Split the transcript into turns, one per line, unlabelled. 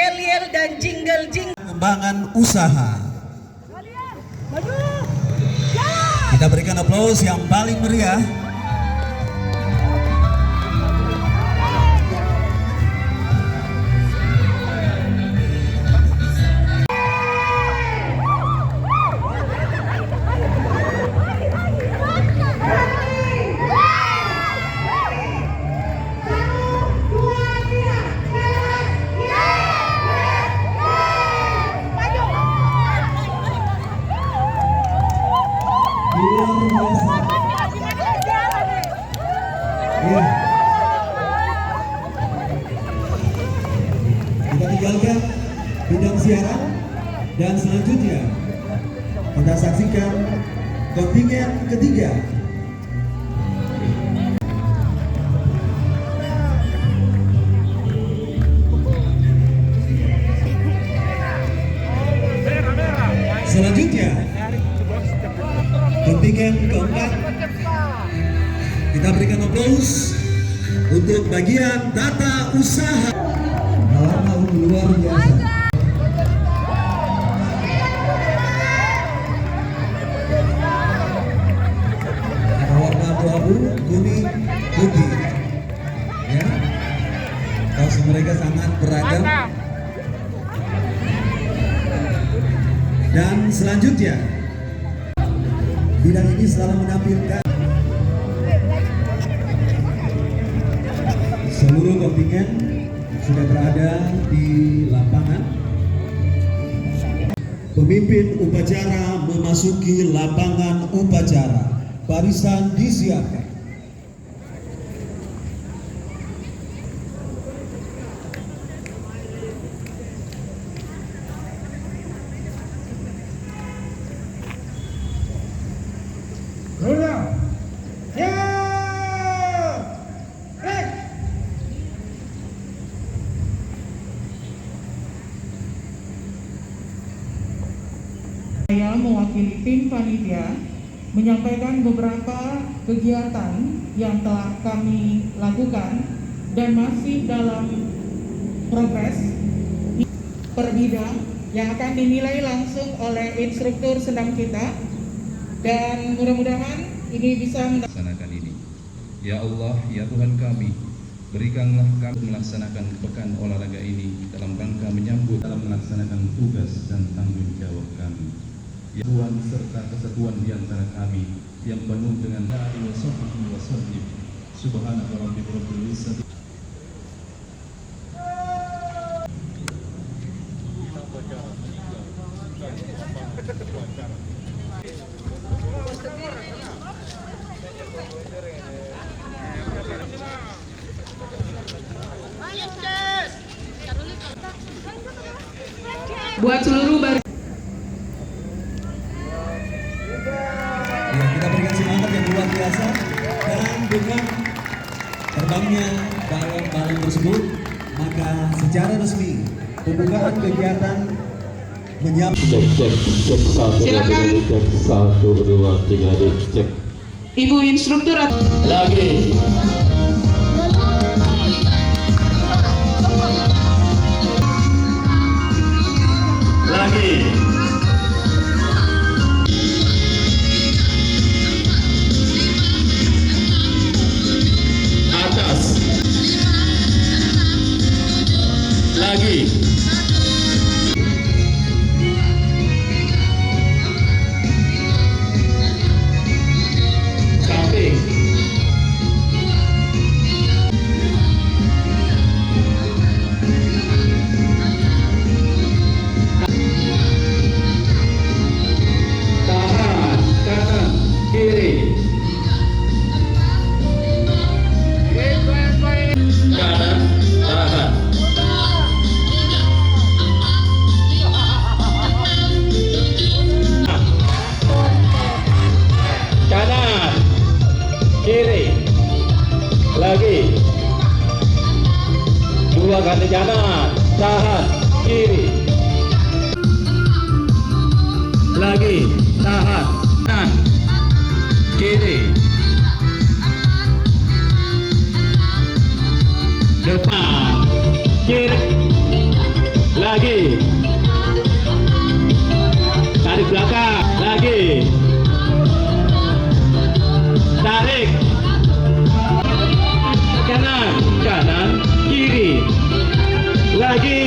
yel-yel dan jingle-jingle.
Pengembangan usaha. Kita berikan aplaus yang paling meriah. Kita tinggalkan bidang siaran dan selanjutnya kita saksikan kontingen ketiga. Selanjutnya kontingen keempat, kita berikan aplaus untuk bagian tata usaha. Halaman luar biasa. Ada warna abu-abu, kuning, putih. Ya, kaos mereka sangat beragam. Dan selanjutnya, bidang ini selalu menampilkan seluruh kontingen sudah berada di lapangan. Pemimpin upacara memasuki lapangan upacara. Barisan disiapkan.
Saya mewakili tim panitia menyampaikan beberapa kegiatan yang telah kami lakukan dan masih dalam progres per bidang yang akan dinilai langsung oleh instruktur senam kita, dan mudah-mudahan ini bisa
melaksanakan ini. Ya Allah, ya Tuhan kami, berikanlah kami melaksanakan pekan olahraga ini dalam rangka menyambut dalam melaksanakan tugas dan tanggung jawab kami. Ya Tuhan, serta kesatuan di antara kami yang penuh dengan Subhanaka rabbika rabbil izzati.
buat seluruh
Ya, kita berikan semangat yang luar biasa. Dan dengan terbangnya balon tersebut, maka secara resmi pembukaan kegiatan menyambut.
Cek 1 2 3 cek.
Ibu instruktur
Lagi. Lagi. Atas. Lagi. Samping. Tahan, kanan, kiri. Kanan, tahan. Kanan, kiri, lagi. 2 kali kanan, tahan, kiri, lagi, tahan, kanan, kiri, depan, kiri, lagi. Tarik belakang, lagi. Tarik. Kanan, kanan, kiri. Lagi.